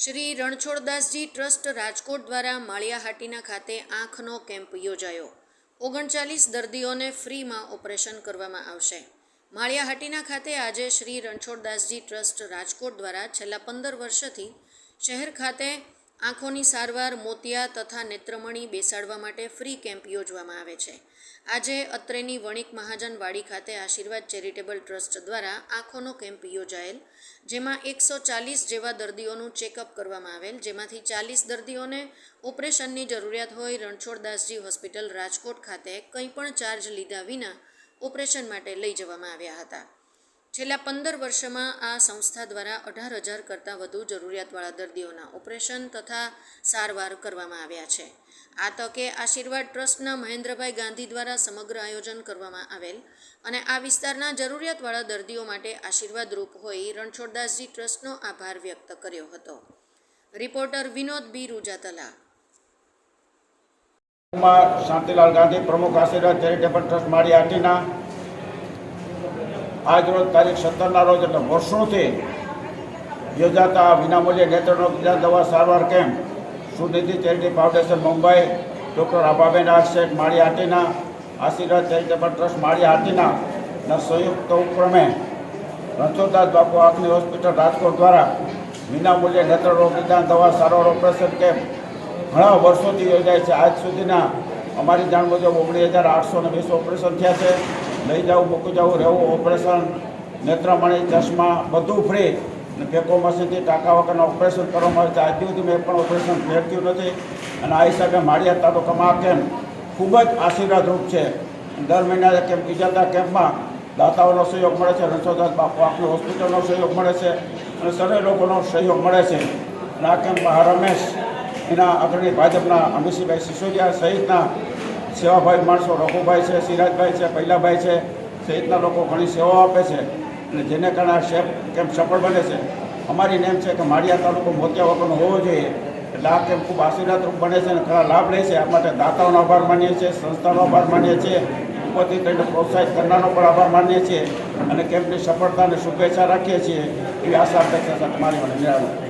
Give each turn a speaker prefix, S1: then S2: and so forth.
S1: Shri Ranchhoddasji trust Rajkot દ્વારા માળિયાહાટીના ખાતે આંખનો કેમ્પ યોજાયો। 39 દર્દીઓને ફ્રીમાં ઓપરેશન કરવામાં આવશે। માળિયાહાટીના ખાતે આજે શ્રી રણછોડદાસજી ટ્રસ્ટ રાજકોટ દ્વારા છેલ્લા 15 વર્ષથી શહેર ખાતે આંખોની સારવાર, મોતિયા તથા નેત્રમણી બેસાડવા માટે ફ્રી કેમ્પ યોજવામાં આવે છે। આજે અત્રેની વણિક મહાજન વાડી ખાતે આશીર્વાદ ચેરિટેબલ ટ્રસ્ટ દ્વારા આંખોનો કેમ્પ યોજાયેલ, જેમાં 140 જેવા દર્દીઓનું ચેકઅપ કરવામાં આવેલ, જેમાંથી 40 દર્દીઓને ઓપરેશનની જરૂરિયાત હોય રણછોડદાસજી હોસ્પિટલ રાજકોટ ખાતે કંઈ પણ ચાર્જ લીધા વિના ઓપરેશન માટે લઈ જવામાં આવ્યા હતા। છેલ્લા 15 વર્ષમાં આ સંસ્થા દ્વારા 18,000 કરતાં વધુ જરૂરિયાતવાળા દર્દીઓના ઓપરેશન તથા સારવાર કરવામાં આવ્યા છે। આ તકે આશીર્વાદ ટ્રસ્ટના મહેન્દ્રભાઈ ગાંધી દ્વારા સમગ્ર આયોજન કરવામાં આવેલ અને આ વિસ્તારના જરૂરિયાતવાળા દર્દીઓ માટે આશીર્વાદરૂપ હોઈ રણછોડદાસજી ટ્રસ્ટનો આભાર વ્યક્ત કર્યો હતો। રિપોર્ટર વિનોદ બી રૂજાતલા।
S2: શાંતિલાલ ગાંધી, પ્રમુખ આશીર્વાદ ચેરિટેબલ ટ્રસ્ટ માળિયાહાટીના આજ રોજ તારીખ 17ના રોજ એટલે વર્ષોથી યોજાતા વિનામૂલ્યે નેત્રરોગ દવા સારવાર camp Sunidhi charity foundation Mumbai, doctor આભાબેન આર્ટ માળિયાહાટીના, આશીર્વાદ ચેરિટેબલ ટ્રસ્ટ માળિયાહાટીના સંયુક્ત ઉપક્રમે રણછોડદાસ બાપુ આંખની હોસ્પિટલ રાજકોટ દ્વારા વિનામૂલ્યે નેત્રરોગ નિદાન દવા સારવાર ઓપરેશન કેમ્પ ઘણા વર્ષોથી યોજાય છે। આજ સુધીના અમારી જાણ મુજબ 19,820 ઓપરેશન થયા છે। લઈ જવું, મૂકી જવું, રહેવું, ઓપરેશન, નેત્રમણી, ચશ્મા બધું ફ્રી અને ફેકો મશીનથી ટાંકા વગરના ઓપરેશન કરવામાં આવે છે। આજ સુધી મેં પણ ઓપરેશન ફેરક્યું નથી અને આ હિસાબે માળિયા તાલુકામાં આ કેમ્પ ખૂબ જ આશીર્વાદરૂપ છે। દર મહિના કેમ્પ યોજાતા કેમ્પમાં દાતાઓનો સહયોગ મળે છે, રણછોડદાસ બાપુ આંખની હોસ્પિટલનો સહયોગ મળે છે અને સર્વે લોકોનો સહયોગ મળે છે। અને આ કેમ્પમાં રમેશ, એના અગ્રણી ભાજપના અમીશભાઈ સિસોદિયા સહિતના સેવાભાવી માણસો, રઘુભાઈ છે, સિરાજભાઈ છે, પૈલાભાઈ છે સહિતના લોકો ઘણી સેવાઓ આપે છે અને જેને કારણે આ કેમ્પ સફળ બને છે। અમારી નેમ છે કે માળિયા તાલુકો મોતિયા વગરનો હોવો જોઈએ, એટલે આ કેમ્પ ખૂબ આશીર્વાદરૂપ બને છે અને ઘણા લાભ લે છે। આ માટે દાતાઓનો આભાર માનીએ છીએ, સંસ્થાનો આભાર માનીએ છીએ, ઉપરથી તેને પ્રોત્સાહિત કરનારનો પણ આભાર માનીએ છીએ અને કેમ્પની સફળતાને શુભેચ્છા રાખીએ છીએ એવી આશા અપેક્ષા સાથે મારી મને નિરાળું।